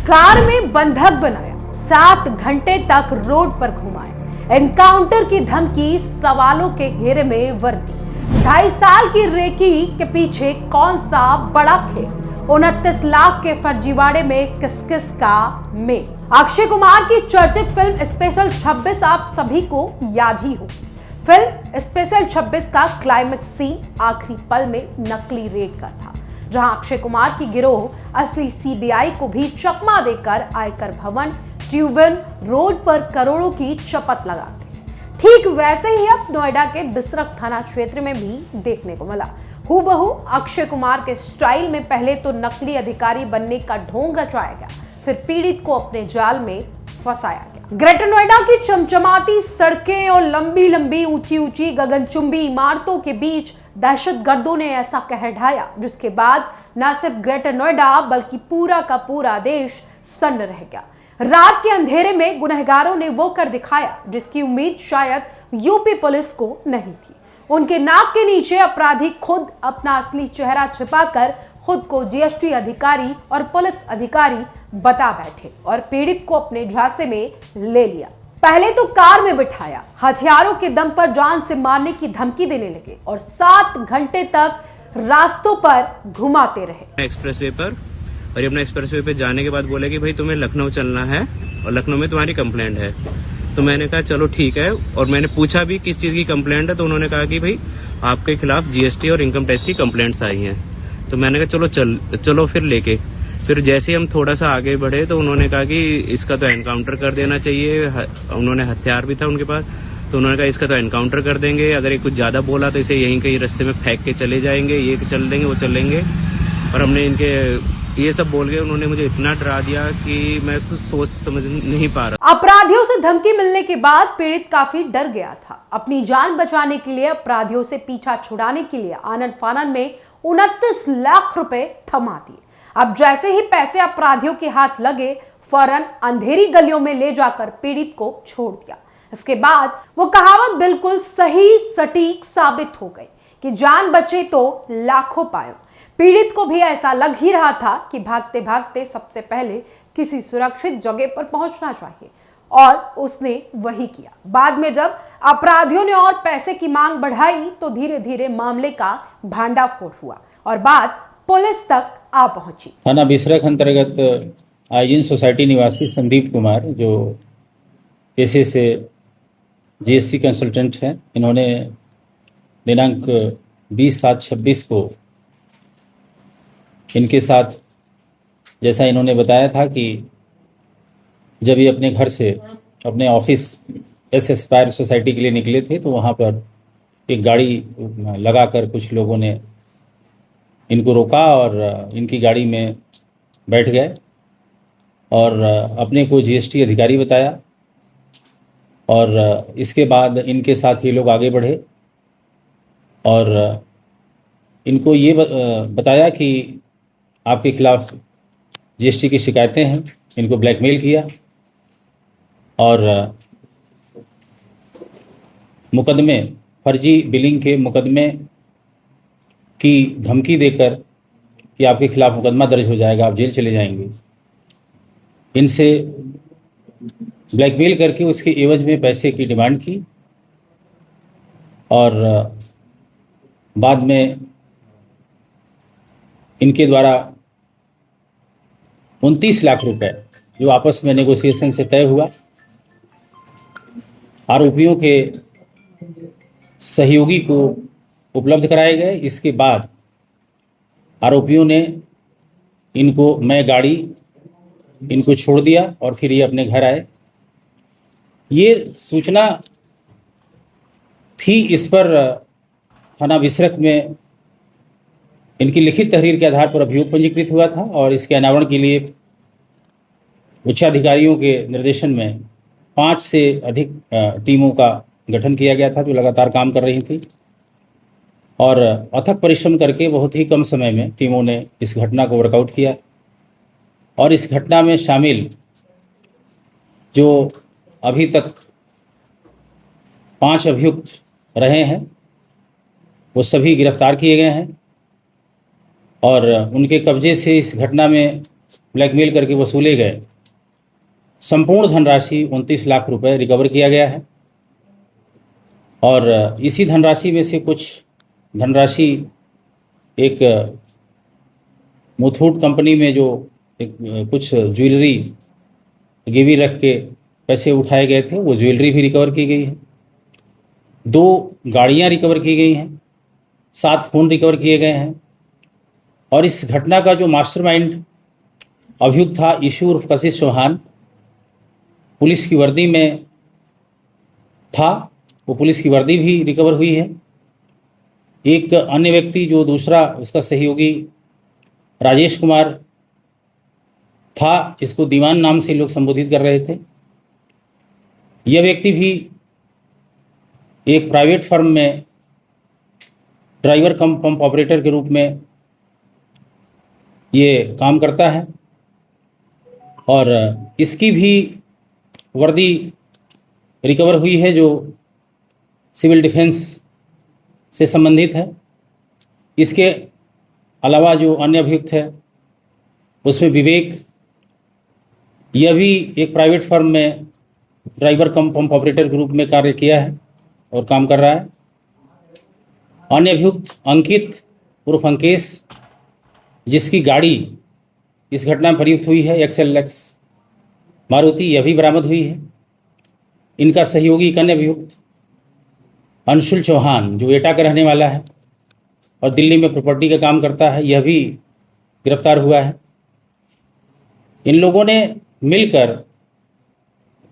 Car में बंधक बनाया, 7 घंटे तक रोड पर घुमाए, एनकाउंटर की धमकी, सवालों के घेरे में वर्दी। 2.5 साल की रेकी के पीछे कौन सा बड़ा खेल? 29 लाख के फर्जीवाड़े में किस किस का मेल? अक्षय कुमार की चर्चित फिल्म स्पेशल 26 आप सभी को याद ही होगी। फिल्म स्पेशल 26 का क्लाइमेक्स सीन आखिरी पल में नकली रेड का था, जहां अक्षय कुमार की गिरोह असली सीबीआई को भी चकमा देकर आयकर भवन ट्यूबन रोड पर करोड़ों की शपथ लगाते। ठीक वैसे ही अब नोएडा के बिसरख थाना क्षेत्र में भी देखने को मिला। हूबहू अक्षय कुमार के स्टाइल में पहले तो नकली अधिकारी बनने का ढोंग रचाया गया, फिर पीड़ित को अपने जाल में फंसाया गया। ग्रेटर नोएडा की चमचमाती सड़कें और लंबी लंबी ऊंची ऊंची गगनचुंबी इमारतों के बीच दहशतगर्दों ने ऐसा कहर ढाया, जिसके बाद न सिर्फ ग्रेटर नोएडा बल्कि पूरा का पूरा देश सन्न रह गया। रात के अंधेरे में गुनहगारों ने वो कर दिखाया जिसकी उम्मीद शायद यूपी पुलिस को नहीं थी। उनके नाक के नीचे अपराधी खुद अपना असली चेहरा छिपाकर खुद को जीएसटी अधिकारी और पुलिस अधिकारी बता बैठे और पीड़ित को अपने झांसे में ले लिया। पहले तो कार में बिठाया, हथियारों के दम पर जान से मारने की धमकी देने लगे और 7 घंटे तक रास्तों पर घुमाते रहे। एक्सप्रेसवे पर और अपना एक्सप्रेसवे पे जाने के बाद बोले कि भाई तुम्हें लखनऊ चलना है और लखनऊ में तुम्हारी कंप्लेंट है। तो मैंने कहा चलो ठीक है, और मैंने पूछा भी किस चीज की कंप्लेंट है, तो उन्होंने कहा कि भाई आपके खिलाफ जीएसटी और इनकम टैक्स की कंप्लेंट्स आई हैं। तो मैंने कहा चलो फिर लेके फिर जैसे हम थोड़ा सा आगे बढ़े तो उन्होंने कहा कि इसका तो एनकाउंटर कर देना चाहिए। उन्होंने हथियार भी था उनके पास, तो उन्होंने कहा इसका तो एनकाउंटर कर देंगे, अगर ये कुछ ज्यादा बोला तो इसे यहीं कहीं रास्ते में फेंक के चले जाएंगे, ये चल देंगे वो चल देंगे। और हमने इनके ये सब बोल के उन्होंने मुझे इतना डरा दिया कि मैं कुछ सोच समझ नहीं पा रहा। अपराधियों से धमकी मिलने के बाद पीड़ित काफी डर गया था। अपनी जान बचाने के लिए, अपराधियों से पीछा छुड़ाने के लिए आनन फानन में 29 लाख रुपए थमा दिए। अब जैसे ही पैसे अपराधियों के हाथ लगे, फौरन अंधेरी गलियों में ले जाकर पीड़ित को छोड़ दिया। इसके बाद वो कहावत बिल्कुल सही सटीक साबित हो गई कि जान बचे तो लाखों पायो। पीड़ित को भी ऐसा लग ही रहा था कि भागते भागते सबसे पहले किसी सुरक्षित जगह पर पहुंचना चाहिए, और उसने वही किया। बाद में जब अपराधियों ने और पैसे की मांग बढ़ाई तो धीरे धीरे मामले का भांडाफोड़ हुआ और बात पुलिस तक आ पहुंची। थाना बिसरख अंतर्गत आइजिन सोसाइटी निवासी संदीप कुमार, जो पेशे से जीएसटी कंसल्टेंट हैं, इन्होंने दिनांक 20/7/26 को इनके साथ, जैसा इन्होंने बताया था कि जब ये अपने घर से अपने ऑफिस एस एस्पायर सोसाइटी के लिए निकले थे तो वहाँ पर एक गाड़ी लगाकर कुछ लोगों ने इनको रोका और इनकी गाड़ी में बैठ गए और अपने को जीएसटी अधिकारी बताया। और इसके बाद इनके साथ ये लोग आगे बढ़े और इनको ये बताया कि आपके खिलाफ जीएसटी की शिकायतें हैं। इनको ब्लैकमेल किया और मुकदमे, फर्जी बिलिंग के मुकदमे की धमकी देकर कि आपके खिलाफ मुकदमा दर्ज हो जाएगा, आप जेल चले जाएंगे, इनसे ब्लैकमेल करके उसके एवज में पैसे की डिमांड की। और बाद में इनके द्वारा 29 लाख रुपए जो आपस में नेगोशिएशन से तय हुआ, आरोपियों के सहयोगी को उपलब्ध कराए गए। इसके बाद आरोपियों ने मैं गाड़ी इनको छोड़ दिया और फिर ये अपने घर आए। ये सूचना थी, इस पर थाना बिसरख में इनकी लिखित तहरीर के आधार पर अभियोग पंजीकृत हुआ था और इसके अनावरण के लिए उच्चाधिकारियों के निर्देशन में 5 से अधिक टीमों का गठन किया गया था जो लगातार काम कर रही थी। और अथक परिश्रम करके बहुत ही कम समय में टीमों ने इस घटना को वर्कआउट किया और इस घटना में शामिल जो अभी तक 5 अभियुक्त रहे हैं वो सभी गिरफ्तार किए गए हैं और उनके कब्जे से इस घटना में ब्लैकमेल करके वसूले गए संपूर्ण धनराशि 29 लाख रुपए रिकवर किया गया है। और इसी धनराशि में से कुछ धनराशि एक मुथूट कंपनी में जो कुछ ज्वेलरी गिरवी रख के पैसे उठाए गए थे, वो ज्वेलरी भी रिकवर की गई है। 2 गाड़ियां रिकवर की गई हैं, 7 फ़ोन रिकवर किए गए हैं। और इस घटना का जो मास्टरमाइंड अभियुक्त था ईशू उर्फ कशिश चौहान, पुलिस की वर्दी में था, वो पुलिस की वर्दी भी रिकवर हुई है। एक अन्य व्यक्ति जो दूसरा उसका सहयोगी राजेश कुमार था, जिसको दीवान नाम से लोग संबोधित कर रहे थे, यह व्यक्ति भी एक प्राइवेट फर्म में ड्राइवर कम पंप ऑपरेटर के रूप में ये काम करता है। और इसकी भी वर्दी रिकवर हुई है जो सिविल डिफेंस से संबंधित है। इसके अलावा जो अन्य अभियुक्त है उसमें विवेक, यह भी एक प्राइवेट फर्म में ड्राइवर कम पंप ऑपरेटर के रूप में कार्य किया है और काम कर रहा है। अन्य अभियुक्त अंकित उर्फ अंकेश, जिसकी गाड़ी इस घटना में प्रयुक्त हुई है XLX मारुति, यह भी बरामद हुई है। इनका सहयोगी एक अन्य अभियुक्त अंशुल चौहान जो एटा का रहने वाला है और दिल्ली में प्रॉपर्टी का काम करता है, यह भी गिरफ्तार हुआ है। इन लोगों ने मिलकर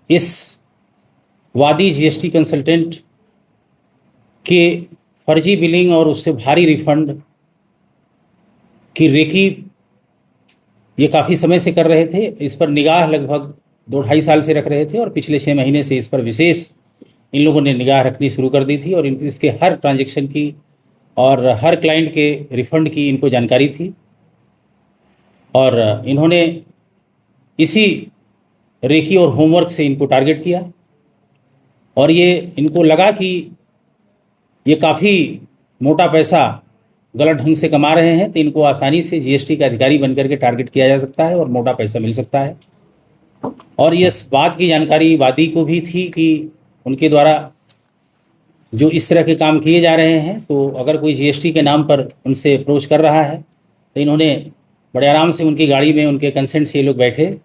इस वादी जीएसटी कंसल्टेंट के फर्जी बिलिंग और उससे भारी रिफंड की रेकी ये काफ़ी समय से कर रहे थे। इस पर निगाह लगभग 2-2.5 साल से रख रहे थे और पिछले 6 महीने से इस पर विशेष इन लोगों ने निगाह रखनी शुरू कर दी थी और इसके हर ट्रांजैक्शन की और हर क्लाइंट के रिफंड की इनको जानकारी थी। और इन्होंने इसी रेकी और होमवर्क से इनको टारगेट किया और ये इनको लगा कि ये काफ़ी मोटा पैसा गलत ढंग से कमा रहे हैं, तो इनको आसानी से जीएसटी का अधिकारी बनकर के टारगेट किया जा सकता है और मोटा पैसा मिल सकता है। और ये इस बात की जानकारी वादी को भी थी कि उनके द्वारा जो इस तरह के काम किए जा रहे हैं, तो अगर कोई जीएसटी के नाम पर उनसे अप्रोच कर रहा है तो इन्होंने बड़े आराम से उनकी गाड़ी में उनके कंसेंट से ये लोग बैठे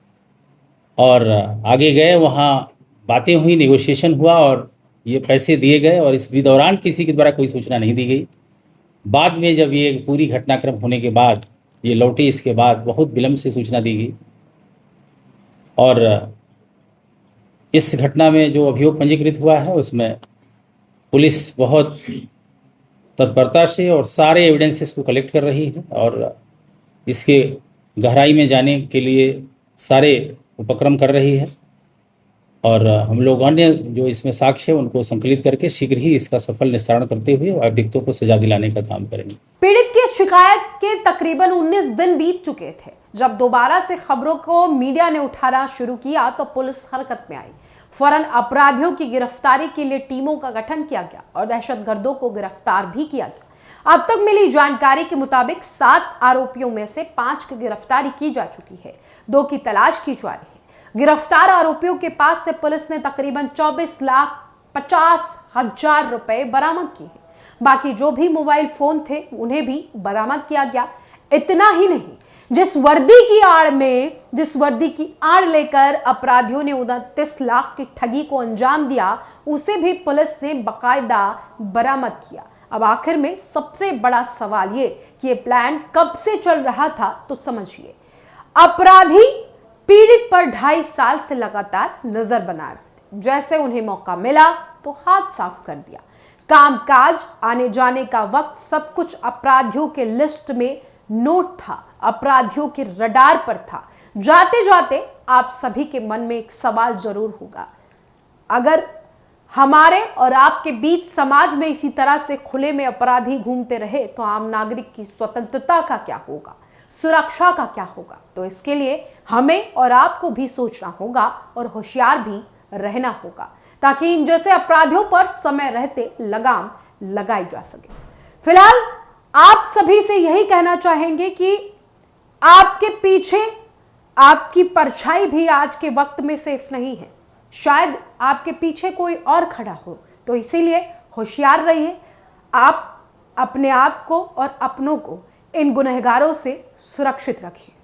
और आगे गए। वहाँ बातें हुई, नेगोशिएशन हुआ और ये पैसे दिए गए और इस भी दौरान किसी के द्वारा कोई सूचना नहीं दी गई। बाद में जब ये पूरी घटनाक्रम होने के बाद ये लौटे, इसके बाद बहुत विलम्ब से सूचना दी गई और इस घटना में जो अभियोग पंजीकृत हुआ है उसमें पुलिस बहुत तत्परता से और सारे एविडेंसेस को कलेक्ट कर रही है और इसके गहराई में जाने के लिए सारे उपक्रम कर रही है। और हम लोग अन्य जो इसमें साक्ष्य है उनको संकलित करके शीघ्र ही इसका सफल निस्तारण करते हुए अभियुक्तों को सजा दिलाने का काम करेंगे। पीड़ित की शिकायत के तकरीबन 19 दिन बीत चुके थे जब दोबारा से खबरों को मीडिया ने उठाना शुरू किया तो पुलिस हरकत में आई। फौरन अपराधियों की गिरफ्तारी के लिए टीमों का गठन किया गया और दहशतगर्दों को गिरफ्तार भी किया गया। अब तक मिली जानकारी के मुताबिक 7 आरोपियों में से 5 की गिरफ्तारी की जा चुकी है, 2 की तलाश की जा रही है। गिरफ्तार आरोपियों के पास से पुलिस ने तकरीबन 24,50,000 रुपए बरामद किए हैं। बाकी जो भी मोबाइल फोन थे उन्हें भी बरामद किया गया। इतना ही नहीं, जिस वर्दी की आड़ लेकर अपराधियों ने 29 लाख की ठगी को अंजाम दिया उसे भी पुलिस ने बाकायदा बरामद किया। अब आखिर में सबसे बड़ा सवाल ये कि ये प्लान कब से चल रहा था, तो समझिए। अपराधी पीड़ित पर 2.5 साल से लगातार नजर बना रहे थे। जैसे उन्हें मौका मिला तो हाथ साफ कर दिया। कामकाज, आने जाने का वक्त, सब कुछ अपराधियों के लिस्ट में नोट था, अपराधियों के रडार पर था। जाते जाते आप सभी के मन में एक सवाल जरूर होगा, अगर हमारे और आपके बीच समाज में इसी तरह से खुले में अपराधी घूमते रहे तो आम नागरिक की स्वतंत्रता का क्या होगा, सुरक्षा का क्या होगा। तो इसके लिए हमें और आपको भी सोचना होगा और होशियार भी रहना होगा ताकि इन जैसे अपराधियों पर समय रहते लगाम लगाई जा सके। फिलहाल आप सभी से यही कहना चाहेंगे कि आपके पीछे आपकी परछाई भी आज के वक्त में सेफ नहीं है। शायद आपके पीछे कोई और खड़ा हो, तो इसीलिए होशियार रहिए। आप अपने आप को और अपनों को इन गुनहगारों से सुरक्षित रखिए।